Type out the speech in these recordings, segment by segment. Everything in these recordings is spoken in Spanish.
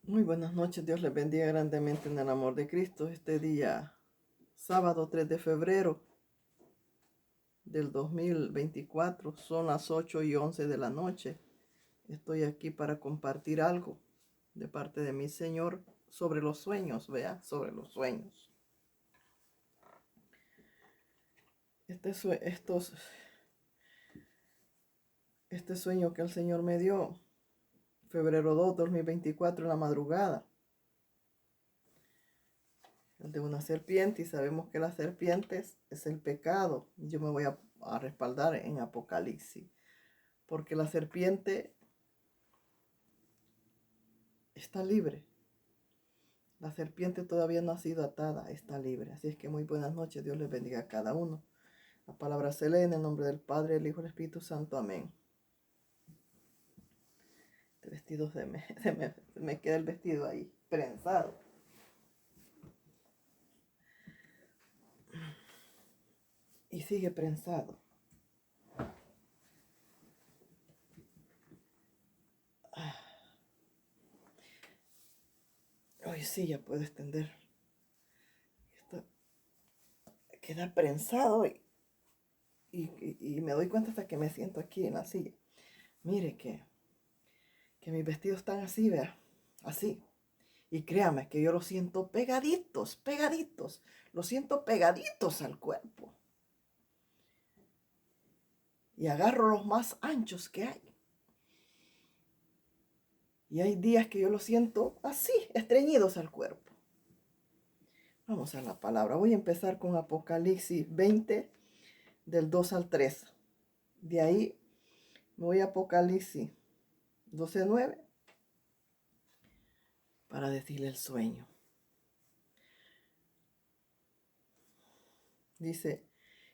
Muy buenas noches, Dios les bendiga grandemente en el amor de Cristo. Este día, sábado 3 de febrero del 2024, son las 8:11 de la noche. Estoy aquí para compartir algo de parte de mi Señor sobre los sueños, vea, sobre los sueños. Este sueño que el Señor me dio, febrero 2, 2024, en la madrugada, de una serpiente, y sabemos que la serpiente es el pecado. Yo me voy a respaldar en Apocalipsis, porque la serpiente está libre. La serpiente todavía no ha sido atada, está libre. Así es que muy buenas noches, Dios les bendiga a cada uno. La palabra se lee en el nombre del Padre, el Hijo y el Espíritu Santo. Amén. Este vestido me queda el vestido ahí, prensado. Y sigue prensado. Hoy sí ya puedo extender. Esto queda prensado y me doy cuenta hasta que me siento aquí en la silla. Mire que mis vestidos están así, vea, así. Y créame que yo los siento pegaditos, pegaditos. Los siento pegaditos al cuerpo. Y agarro los más anchos que hay. Y hay días que yo los siento así, estreñidos al cuerpo. Vamos a la palabra. Voy a empezar con Apocalipsis 20, del 2 al 3. De ahí me voy a Apocalipsis 12:9 para decirle el sueño. Dice,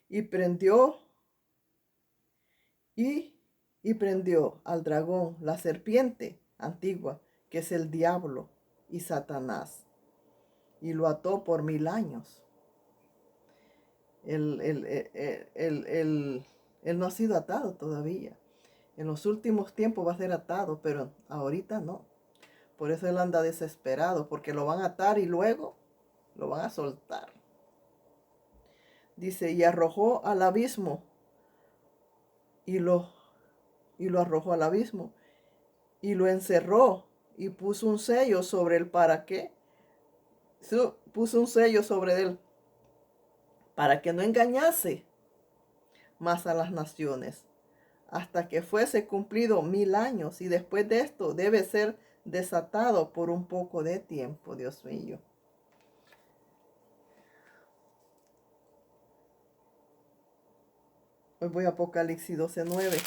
y prendió al dragón, la serpiente antigua, que es el diablo y Satanás, y lo ató por 1000 años. Él no ha sido atado todavía. En los últimos tiempos va a ser atado, pero ahorita no. Por eso él anda desesperado, porque lo van a atar y luego lo van a soltar. Dice, y arrojó al abismo, y lo arrojó al abismo, y lo encerró, y puso un sello sobre él. ¿Para qué? Puso un sello sobre él, para que no engañase más a las naciones, hasta que fuese cumplido 1000 años, y después de esto debe ser desatado por un poco de tiempo. Dios mío. Hoy voy a Apocalipsis 12:9.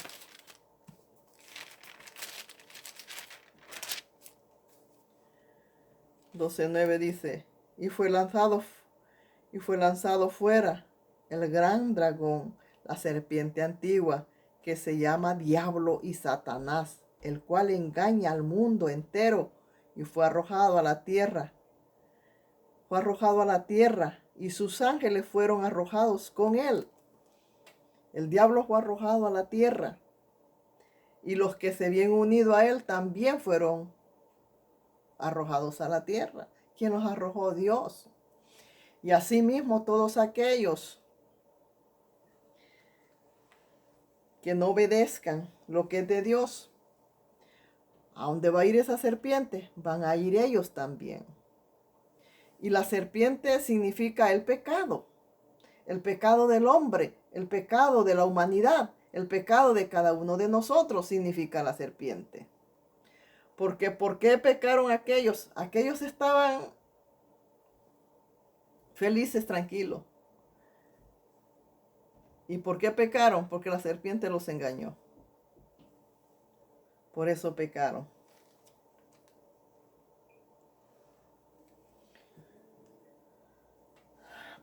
12:9 dice, y fue lanzado fuera el gran dragón, la serpiente antigua, que se llama Diablo y Satanás, el cual engaña al mundo entero, y fue arrojado a la tierra. Fue arrojado a la tierra, y sus ángeles fueron arrojados con él. El diablo fue arrojado a la tierra, y los que se habían unido a él también fueron arrojados a la tierra. ¿Quién los arrojó? Dios. Y asimismo todos aquellos que no obedezcan lo que es de Dios, a donde va a ir esa serpiente, van a ir ellos también. Y la serpiente significa el pecado del hombre, el pecado de la humanidad, el pecado de cada uno de nosotros significa la serpiente. Porque ¿por qué pecaron aquellos? Aquellos estaban felices, tranquilos. ¿Y por qué pecaron? Porque la serpiente los engañó. Por eso pecaron.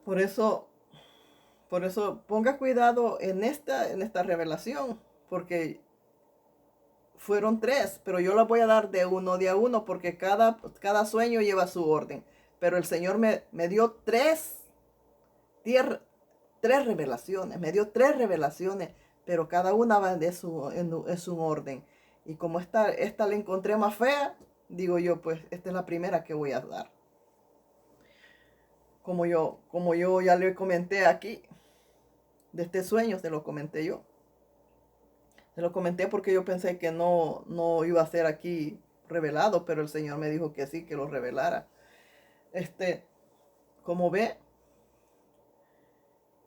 Por eso ponga cuidado en esta revelación, porque fueron 3, pero yo la voy a dar de uno a uno, porque cada sueño lleva su orden. Pero el Señor me dio tres revelaciones, me dio 3 revelaciones, pero cada una va en su orden. Y como esta la encontré más fea, digo yo, pues esta es la primera que voy a dar. Como yo ya le comenté aquí, de este sueño se lo comenté yo. Se lo comenté porque yo pensé que no iba a ser aquí revelado, pero el Señor me dijo que sí, que lo revelara. Como ve,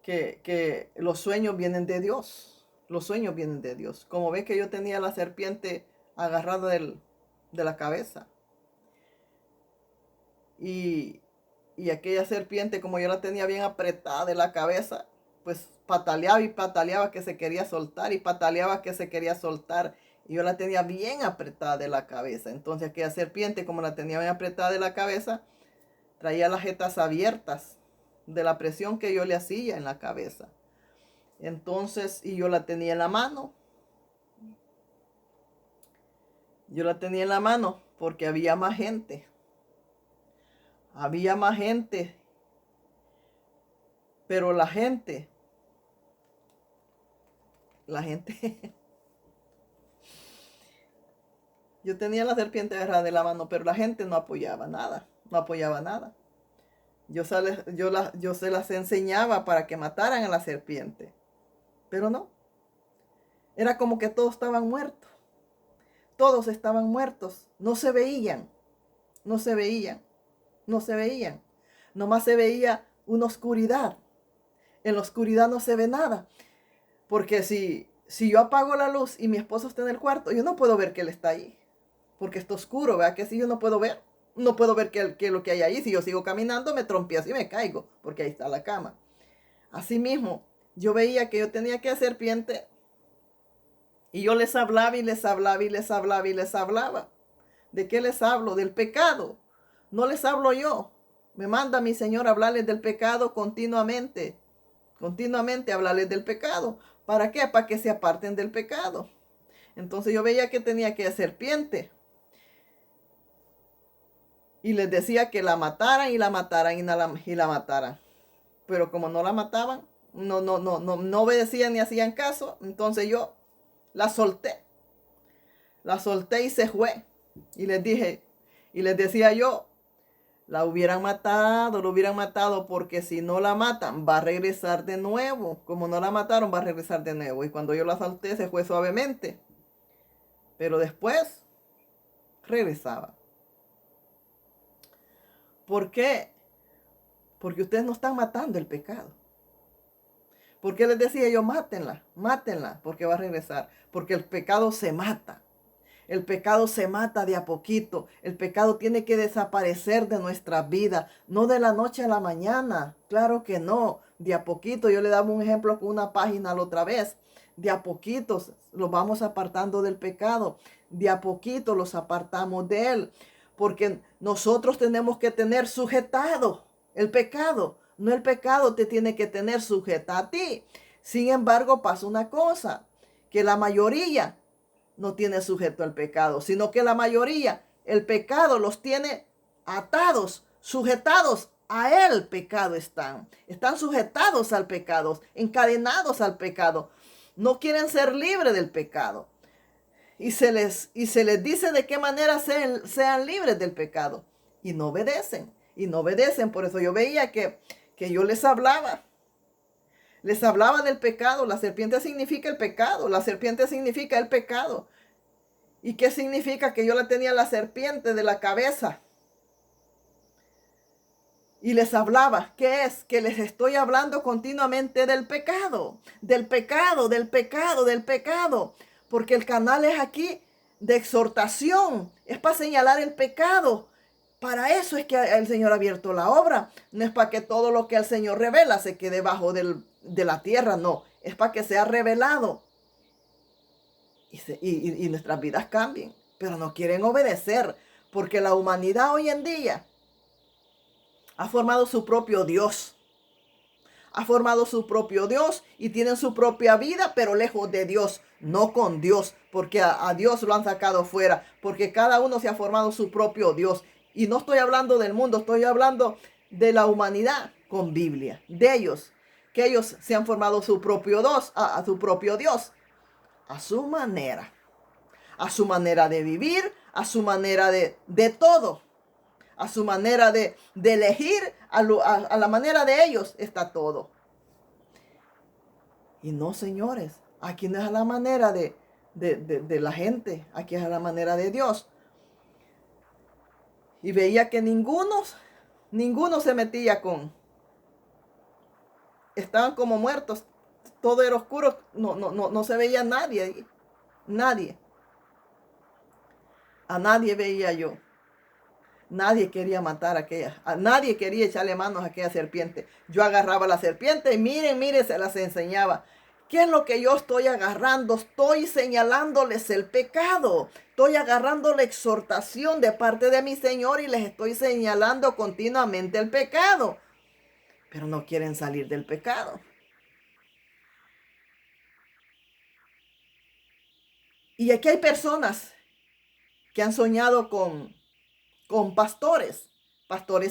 que los sueños vienen de Dios. Los sueños vienen de Dios. Como ve que yo tenía la serpiente agarrada de la cabeza. Y aquella serpiente, como yo la tenía bien apretada de la cabeza, pues pataleaba y pataleaba que se quería soltar y pataleaba que se quería soltar. Y yo la tenía bien apretada de la cabeza. Entonces aquella serpiente, como la tenía bien apretada de la cabeza, traía las jetas abiertas de la presión que yo le hacía en la cabeza. Entonces, y yo la tenía en la mano. Yo la tenía en la mano porque había más gente. Había más gente. Pero la gente, yo tenía la serpiente agarrada de la mano, pero la gente no apoyaba nada, no apoyaba nada. Yo se las enseñaba para que mataran a la serpiente, pero no. Era como que todos estaban muertos. Todos estaban muertos. No se veían, no se veían, no se veían. Nomás se veía una oscuridad. En la oscuridad no se ve nada. Porque si yo apago la luz y mi esposo está en el cuarto, yo no puedo ver que él está ahí. Porque está oscuro, ¿verdad? Que si yo no puedo ver. No puedo ver qué es lo que hay ahí. Si yo sigo caminando, me trompiezo y me caigo. Porque ahí está la cama. Asimismo, yo veía que yo tenía que hacer serpiente. Y yo les hablaba y les hablaba y les hablaba y les hablaba. ¿De qué les hablo? Del pecado. No les hablo yo. Me manda mi Señor a hablarles del pecado continuamente. Continuamente hablarles del pecado. ¿Para qué? Para que se aparten del pecado. Entonces yo veía que tenía que hacer serpiente. Y les decía que la mataran y la mataran y la mataran. Pero como no la mataban, no obedecían ni hacían caso, entonces yo la solté. La solté y se fue. Y les dije, y les decía yo, lo hubieran matado porque si no la matan, va a regresar de nuevo. Como no la mataron, va a regresar de nuevo. Y cuando yo la solté, se fue suavemente. Pero después, regresaba. ¿Por qué? Porque ustedes no están matando el pecado. ¿Por qué les decía yo, mátenla, mátenla, porque va a regresar? Porque el pecado se mata. El pecado se mata de a poquito. El pecado tiene que desaparecer de nuestra vida, no de la noche a la mañana. Claro que no, de a poquito. Yo le daba un ejemplo con una página la otra vez. De a poquitos los vamos apartando del pecado. De a poquito los apartamos de él. Porque nosotros tenemos que tener sujetado el pecado. No, el pecado te tiene que tener sujeta a ti. Sin embargo, pasa una cosa, que la mayoría no tiene sujeto al pecado, sino que la mayoría, el pecado los tiene atados, sujetados a él. Pecado están sujetados al pecado, encadenados al pecado. No quieren ser libres del pecado. Y se les dice de qué manera sean libres del pecado. Y no obedecen. Y no obedecen. Por eso yo veía que yo les hablaba. Les hablaba del pecado. La serpiente significa el pecado. La serpiente significa el pecado. ¿Y qué significa? Que yo la tenía la serpiente de la cabeza. Y les hablaba. ¿Qué es? Que les estoy hablando continuamente del pecado. Del pecado, del pecado, del pecado. Porque el canal es aquí de exhortación. Es para señalar el pecado. Para eso es que el Señor ha abierto la obra. No es para que todo lo que el Señor revela se quede debajo de la tierra. No. Es para que sea revelado. Y nuestras vidas cambien. Pero no quieren obedecer. Porque la humanidad hoy en día ha formado su propio Dios. Ha formado su propio Dios y tienen su propia vida, pero lejos de Dios, no con Dios, porque a Dios lo han sacado fuera, porque cada uno se ha formado su propio Dios. Y no estoy hablando del mundo, estoy hablando de la humanidad con Biblia, de ellos, que ellos se han formado su propio Dios, a su propio Dios, a su manera, a su manera de vivir, a su manera de todo, a su manera de elegir, a la manera de ellos está todo. Y no, señores, aquí no es a la manera de la gente, aquí es a la manera de Dios. Y veía que ninguno se metía estaban como muertos, todo era oscuro, no se veía nadie, a nadie veía yo. Nadie quería matar a nadie quería echarle manos a aquella serpiente. Yo agarraba la serpiente y miren, se las enseñaba. ¿Qué es lo que yo estoy agarrando? Estoy señalándoles el pecado. Estoy agarrando la exhortación de parte de mi Señor y les estoy señalando continuamente el pecado. Pero no quieren salir del pecado. Y aquí hay personas que han soñado con pastores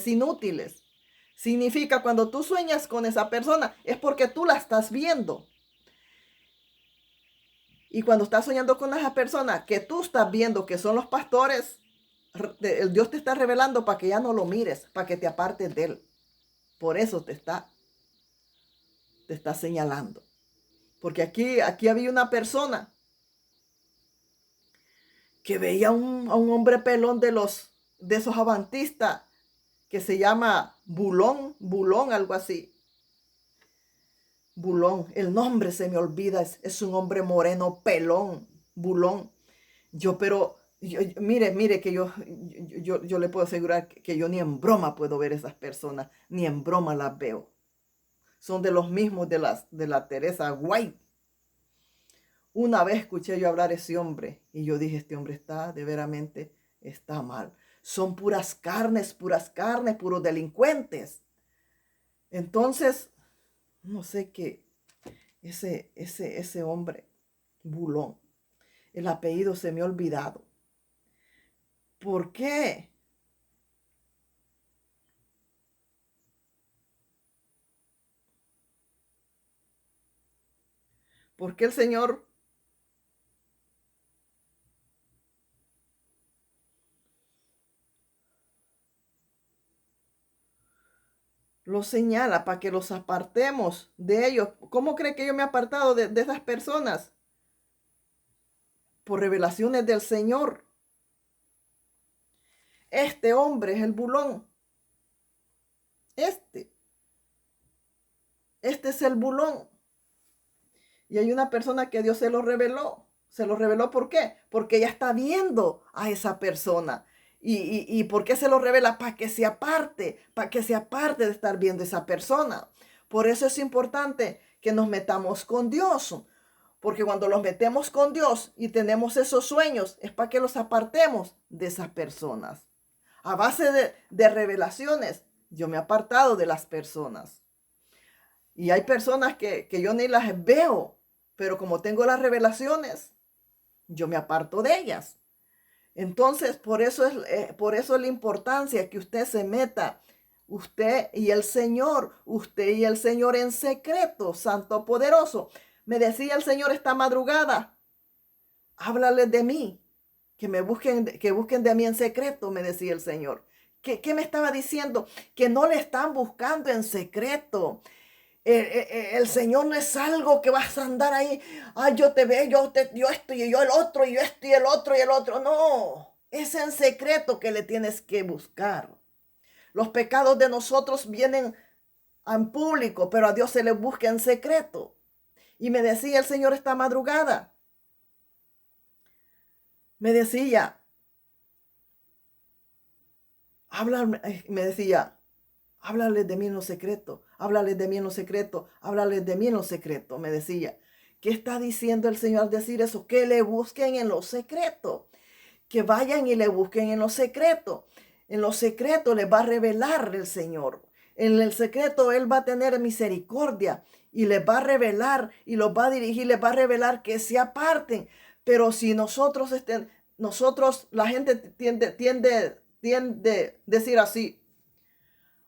inútiles. Significa cuando tú sueñas con esa persona es porque tú la estás viendo. Y cuando estás soñando con esa persona que tú estás viendo que son los pastores, el Dios te está revelando para que ya no lo mires, para que te apartes de él. Por eso te está señalando. Porque aquí había una persona que veía a un hombre pelón de esos adventistas que se llama Bulón, algo así. Bulón, el nombre se me olvida, es un hombre moreno, pelón, Bulón. Mire que yo le puedo asegurar que yo ni en broma puedo ver esas personas, ni en broma las veo. Son de los mismos de la Teresa White. Una vez escuché yo hablar a ese hombre y yo dije, este hombre está mal. Son puras carnes, puros delincuentes. Entonces, no sé qué, ese hombre, Bulón, el apellido se me ha olvidado. ¿Por qué? ¿Por qué el Señor los señala para que los apartemos de ellos? ¿Cómo cree que yo me he apartado de esas personas? Por revelaciones del Señor. Este hombre es el Bulón. Este es el Bulón. Y hay una persona que Dios se lo reveló. ¿Se lo reveló por qué? Porque ella está viendo a esa persona. ¿Y por qué se lo revela? Para que se aparte de estar viendo a esa persona. Por eso es importante que nos metamos con Dios. Porque cuando los metemos con Dios y tenemos esos sueños, es para que los apartemos de esas personas. A base de revelaciones, yo me he apartado de las personas. Y hay personas que yo ni las veo, pero como tengo las revelaciones, yo me aparto de ellas. Entonces, por eso es la importancia que usted se meta, usted y el Señor en secreto, Santo Poderoso. Me decía el Señor esta madrugada, háblales de mí, que busquen de mí en secreto, me decía el Señor. ¿Qué me estaba diciendo? Que no le están buscando en secreto. El Señor no es algo que vas a andar ahí, yo te veo, yo esto y yo el otro, y yo esto y el otro y el otro. No, es en secreto que le tienes que buscar. Los pecados de nosotros vienen en público, pero a Dios se le busca en secreto. Y me decía el Señor esta madrugada, me decía, háblales de mí en lo secreto, háblales de mí en lo secreto, háblales de mí en lo secreto, me decía. ¿Qué está diciendo el Señor al decir eso? Que le busquen en lo secreto, que vayan y le busquen en lo secreto. En lo secreto les va a revelar el Señor. En el secreto Él va a tener misericordia y les va a revelar y los va a dirigir, les va a revelar que se aparten. Pero si nosotros, la gente tiende a decir así,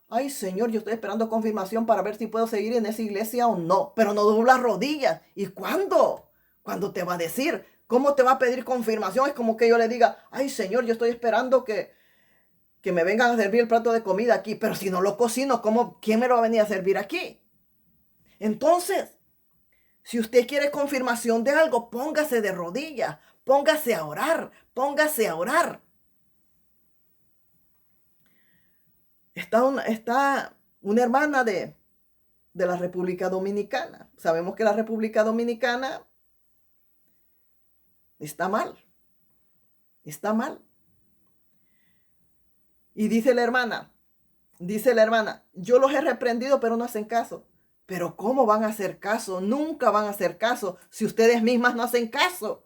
ay, Señor, yo estoy esperando confirmación para ver si puedo seguir en esa iglesia o no, pero no dobla rodillas. ¿Y cuándo? ¿Cuándo te va a decir? ¿Cómo te va a pedir confirmación? Es como que yo le diga, ay Señor, yo estoy esperando que me vengan a servir el plato de comida aquí, pero si no lo cocino, ¿quién me lo va a venir a servir aquí? Entonces, si usted quiere confirmación de algo, póngase de rodillas, póngase a orar, póngase a orar. Está una hermana de la República Dominicana. Sabemos que la República Dominicana está mal. Está mal. Y dice la hermana, yo los he reprendido, pero no hacen caso. Pero ¿cómo van a hacer caso? Nunca van a hacer caso si ustedes mismas no hacen caso.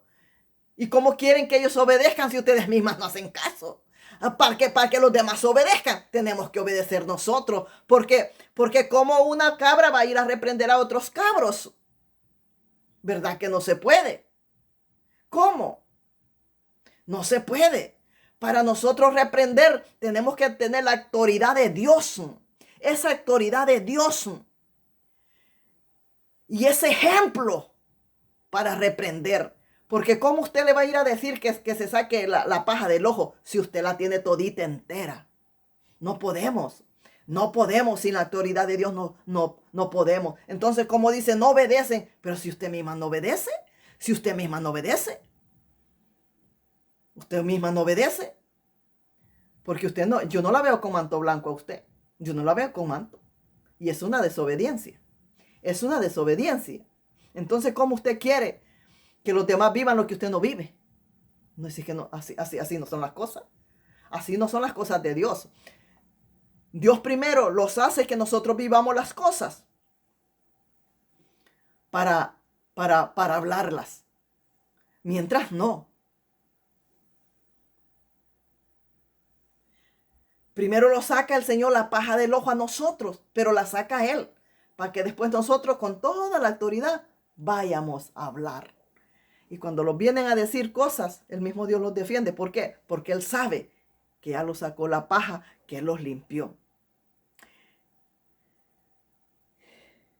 ¿Y cómo quieren que ellos obedezcan si ustedes mismas no hacen caso? Para que los demás obedezcan, tenemos que obedecer nosotros. ¿Por qué? Porque como una cabra va a ir a reprender a otros cabros. ¿Verdad que no se puede? ¿Cómo? No se puede. Para nosotros reprender, tenemos que tener la autoridad de Dios. Esa autoridad de Dios. Y ese ejemplo para reprender. Porque ¿cómo usted le va a ir a decir que se saque la paja del ojo si usted la tiene todita entera? No podemos. No podemos sin la autoridad de Dios. No podemos. Entonces, como dice, no obedecen. Pero si usted misma no obedece. Si usted misma no obedece. Usted misma no obedece. Porque yo no la veo con manto blanco a usted. Yo no la veo con manto. Y es una desobediencia. Es una desobediencia. Entonces, ¿cómo usted quiere que los demás vivan lo que usted no vive? No es que no, así no son las cosas. Así no son las cosas de Dios. Dios primero los hace que nosotros vivamos las cosas para hablarlas. Mientras no. Primero lo saca el Señor la paja del ojo a nosotros, pero la saca Él, para que después nosotros con toda la autoridad vayamos a hablar. Y cuando los vienen a decir cosas, el mismo Dios los defiende. ¿Por qué? Porque Él sabe que ya los sacó la paja, que Él los limpió.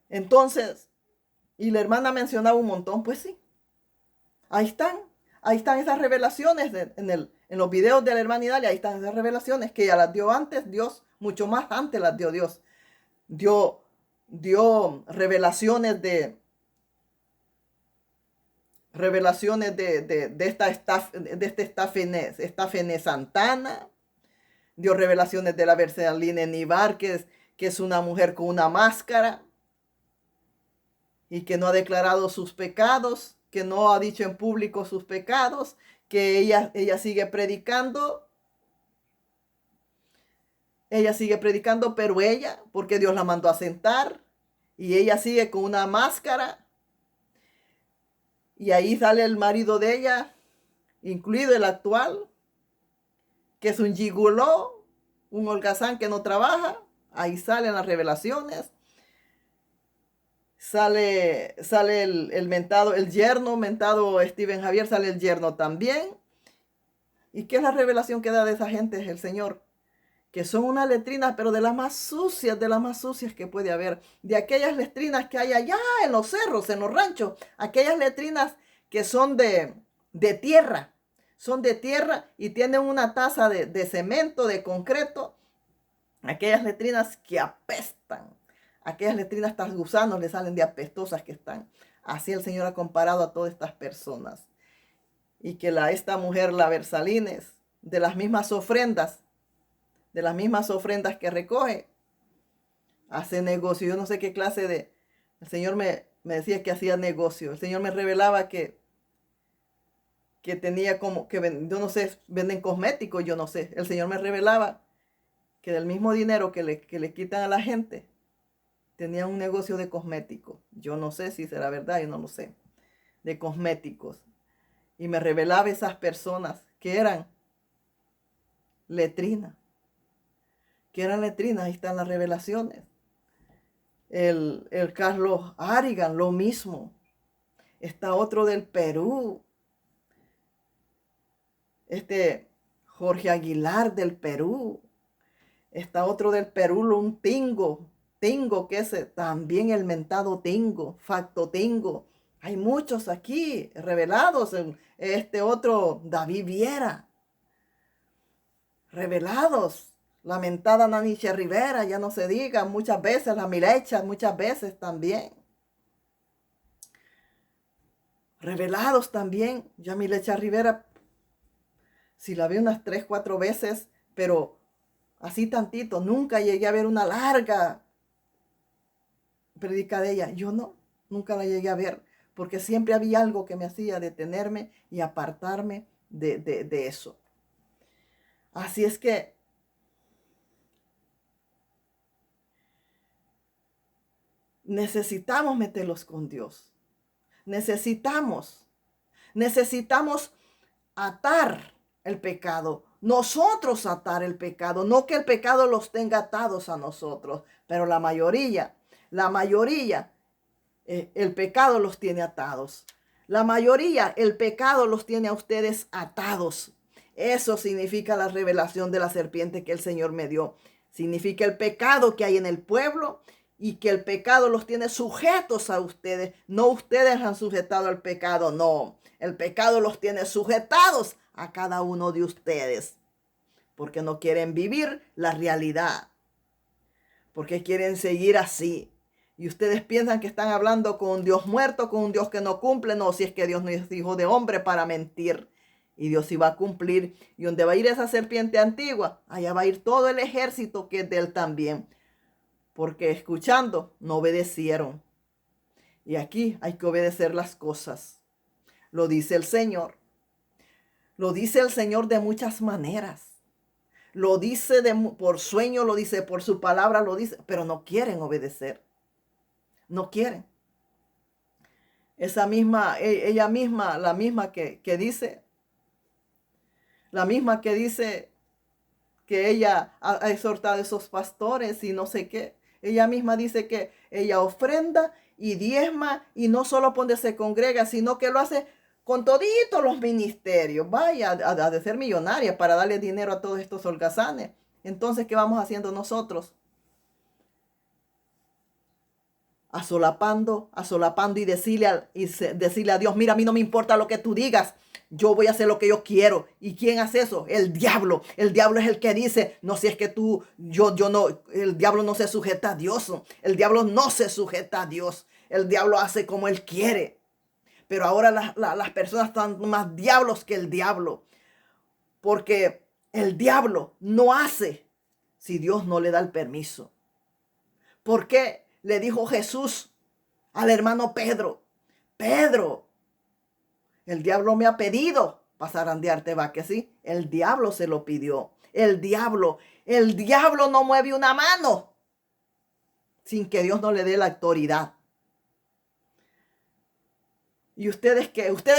Entonces, y la hermana mencionaba un montón, pues sí. Ahí están esas revelaciones en los videos de la hermana Idalia. Ahí están esas revelaciones que ya las dio antes Dios, mucho más antes las dio Dios. Dio revelaciones de Estafene Santana. Dio revelaciones de la Berceline Nivar, que es una mujer con una máscara y que no ha declarado sus pecados, que no ha dicho en público sus pecados, que ella sigue predicando. Ella sigue predicando, pero porque Dios la mandó a sentar, y ella sigue con una máscara. Y ahí sale el marido de ella, incluido el actual, que es un gigoló, un holgazán que no trabaja. Ahí salen las revelaciones. Sale el yerno mentado Steven Javier, sale el yerno también. ¿Y qué es la revelación que da de esa gente? Es el Señor. Que son unas letrinas, pero de las más sucias que puede haber. De aquellas letrinas que hay allá en los cerros, en los ranchos. Aquellas letrinas que son de tierra. Son de tierra y tienen una taza de cemento, de concreto. Aquellas letrinas que apestan. Aquellas letrinas, hasta gusanos le salen de apestosas que están. Así el Señor ha comparado a todas estas personas. Y que esta mujer, la Bersalines, de las mismas ofrendas que recoge, hace negocio. Yo no sé qué clase el Señor me decía que hacía negocio. El Señor me revelaba que tenía yo no sé, venden cosméticos, yo no sé. El Señor me revelaba que del mismo dinero que le quitan a la gente, tenía un negocio de cosméticos. Yo no sé si será verdad, yo no lo sé. De cosméticos. Y me revelaba esas personas que eran letrinas. Ahí están las revelaciones. El Carlos Arigan, lo mismo. Está otro del Perú. Jorge Aguilar del Perú. Está otro del Perú, un Tingo, que es también el mentado Tingo, Facto Tingo. Hay muchos aquí revelados este otro David Viera. Revelados. Lamentada Naniche Rivera, ya no se diga, muchas veces, la Milecha, muchas veces también. Revelados también, ya Milecha Rivera, si la vi unas 3, 4 veces, pero así tantito, nunca llegué a ver una larga predica de ella. Yo no, nunca la llegué a ver, porque siempre había algo que me hacía detenerme y apartarme de eso. Así es que necesitamos meterlos con Dios. Necesitamos atar el pecado. Nosotros atar el pecado, no que el pecado los tenga atados a nosotros, pero la mayoría, el pecado los tiene atados. La mayoría, el pecado los tiene a ustedes atados. Eso significa la revelación de la serpiente que el Señor me dio. Significa el pecado que hay en el pueblo y que el pecado los tiene sujetos a ustedes. No ustedes han sujetado al pecado, no. El pecado los tiene sujetados a cada uno de ustedes. Porque no quieren vivir la realidad. Porque quieren seguir así. Y ustedes piensan que están hablando con un Dios muerto, con un Dios que no cumple. No, si es que Dios no es hijo de hombre para mentir. Y Dios sí va a cumplir. Y donde va a ir esa serpiente antigua, allá va a ir todo el ejército que es de él también. Porque escuchando, no obedecieron. Y aquí hay que obedecer las cosas. Lo dice el Señor. Lo dice el Señor de muchas maneras. Lo dice por sueño, lo dice por su palabra, lo dice. Pero no quieren obedecer. No quieren. Esa misma, ella misma, la misma que dice que ella ha exhortado a esos pastores y no sé qué. Ella misma dice que ella ofrenda y diezma y no solo donde se congrega, sino que lo hace con toditos los ministerios. Vaya a ser millonaria para darle dinero a todos estos holgazanes. Entonces, ¿qué vamos haciendo nosotros? Asolapando y decirle a Dios, mira, a mí no me importa lo que tú digas. Yo voy a hacer lo que yo quiero. ¿Y quién hace eso? El diablo. El diablo es el que dice, no, si es que yo no, el diablo no se sujeta a Dios. El diablo no se sujeta a Dios. El diablo hace como él quiere. Pero ahora las personas están más diablos que el diablo. Porque el diablo no hace si Dios no le da el permiso. ¿Por qué? Le dijo Jesús al hermano Pedro, Pedro, el diablo me ha pedido zarandearte, va que sí. El diablo se lo pidió. El diablo no mueve una mano sin que Dios no le dé la autoridad. Y ustedes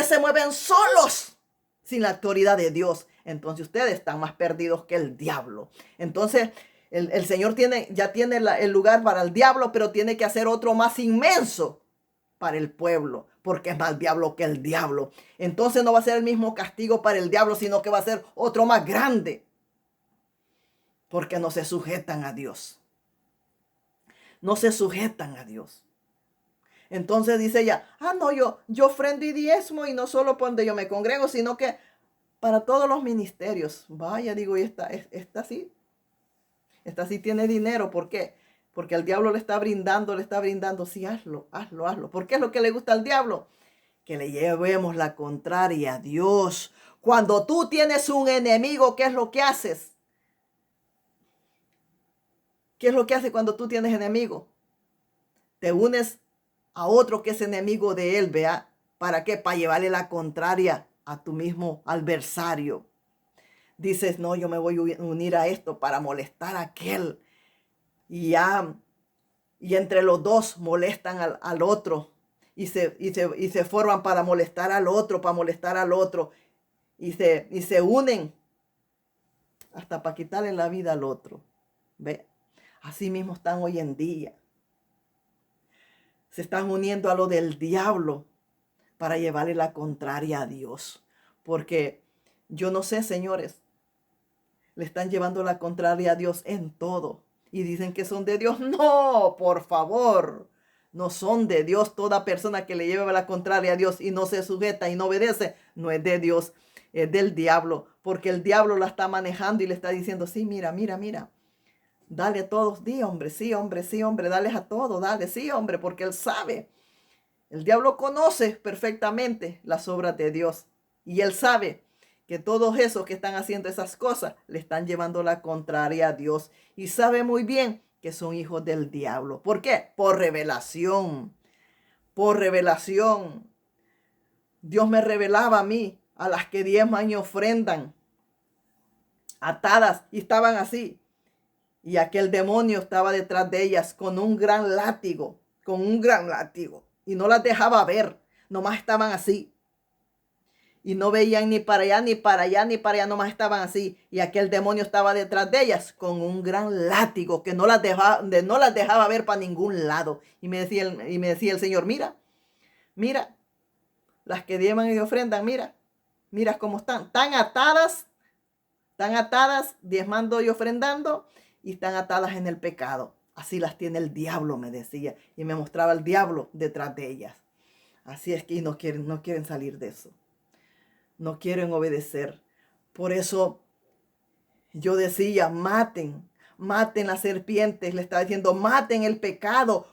se mueven solos sin la autoridad de Dios. Entonces ustedes están más perdidos que el diablo. Entonces el Señor ya tiene el lugar para el diablo, pero tiene que hacer otro más inmenso para el pueblo, porque es más diablo que el diablo. Entonces no va a ser el mismo castigo para el diablo, sino que va a ser otro más grande, porque no se sujetan a Dios. No se sujetan a Dios. Entonces dice ella, no, yo ofrendo y diezmo y no solo por donde yo me congrego, sino que para todos los ministerios. Vaya, digo, y esta sí. Esta sí tiene dinero. ¿Por qué? Porque el diablo le está brindando. Sí, hazlo. ¿Por qué es lo que le gusta al diablo? Que le llevemos la contraria a Dios. Cuando tú tienes un enemigo, ¿qué es lo que haces? ¿Qué es lo que hace cuando tú tienes enemigo? Te unes a otro que es enemigo de él, vea. ¿Para qué? Para llevarle la contraria a tu mismo adversario. Dices, no, yo me voy a unir a esto para molestar a aquel. Y entre los dos molestan al otro. Y se forman para molestar al otro, Y se unen hasta para quitarle la vida al otro. ¿Ve? Así mismo están hoy en día. Se están uniendo a lo del diablo para llevarle la contraria a Dios. Porque yo no sé, señores, le están llevando la contraria a Dios en todo. Y dicen que son de Dios. No, por favor. no son de Dios. Toda persona que le lleve la contraria a Dios y no se sujeta y no obedece, no es de Dios, es del diablo, porque el diablo la está manejando y le está diciendo, sí, mira, mira, mira, dale a todos, di hombre, sí, hombre, sí, hombre, dale a todos, dale, sí, hombre, porque él sabe. El diablo conoce perfectamente las obras de Dios y él sabe que todos esos que están haciendo esas cosas le están llevando la contraria a Dios y sabe muy bien que son hijos del diablo. ¿Por qué? Por revelación. Por revelación. Dios me revelaba a mí, a las que diezman y ofrendan, atadas y estaban así. Y aquel demonio estaba detrás de ellas con un gran látigo, con un gran látigo. Y no las dejaba ver, nomás estaban así. Y no veían ni para allá, ni para allá, ni para allá, nomás estaban así. Y aquel demonio estaba detrás de ellas con un gran látigo que no las dejaba ver para ningún lado. Y me decía el Señor, mira, mira, las que diezman y ofrendan, mira, mira cómo están, tan atadas, diezmando y ofrendando, y están atadas en el pecado. Así las tiene el diablo, me decía. Y me mostraba el diablo detrás de ellas. Así es que no quieren salir de eso. No quieren obedecer. Por eso yo decía, maten las serpientes. Le estaba diciendo, maten el pecado.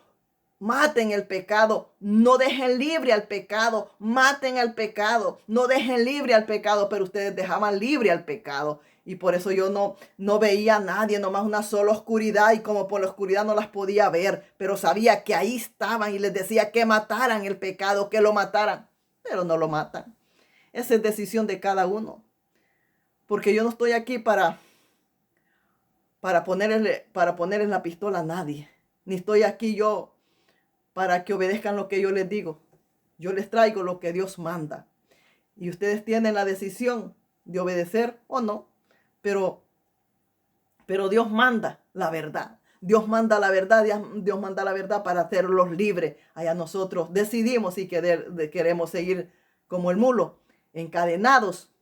Maten el pecado, no dejen libre al pecado, maten al pecado, no dejen libre al pecado, pero ustedes dejaban libre al pecado. Y por eso yo no veía a nadie, nomás una sola oscuridad, y como por la oscuridad no las podía ver, pero sabía que ahí estaban y les decía que mataran el pecado, que lo mataran, pero no lo matan. Esa es decisión de cada uno, porque yo no estoy aquí para ponerle la pistola a nadie, ni estoy aquí yo para que obedezcan lo que yo les digo. Yo les traigo lo que Dios manda. Y ustedes tienen la decisión de obedecer o no. Pero Dios manda la verdad. Dios manda la verdad. Dios manda la verdad para hacerlos libres. Allá nosotros decidimos si queremos seguir como el mulo, encadenados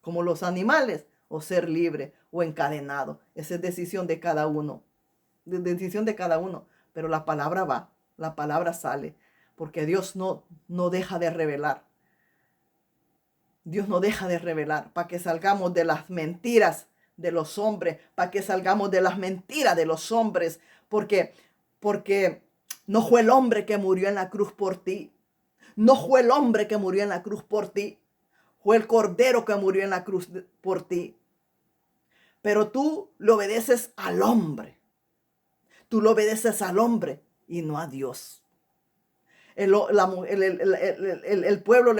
como los animales, o ser libres o encadenados. Esa es decisión de cada uno. Decisión de cada uno. Pero la palabra va. La palabra sale, porque Dios no deja de revelar. Dios no deja de revelar para que salgamos de las mentiras de los hombres, para que salgamos de las mentiras de los hombres, porque no fue el hombre que murió en la cruz por ti. No fue el hombre que murió en la cruz por ti. Fue el Cordero que murió en la cruz por ti. Pero tú le obedeces al hombre. Tú le obedeces al hombre y no a Dios. El pueblo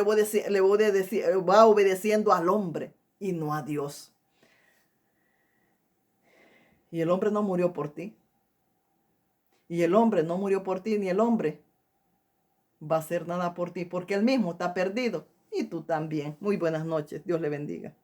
va obedeciendo al hombre y no a Dios. Y el hombre no murió por ti. Y el hombre no murió por ti, ni el hombre va a hacer nada por ti, porque él mismo está perdido. Y tú también. Muy buenas noches. Dios le bendiga.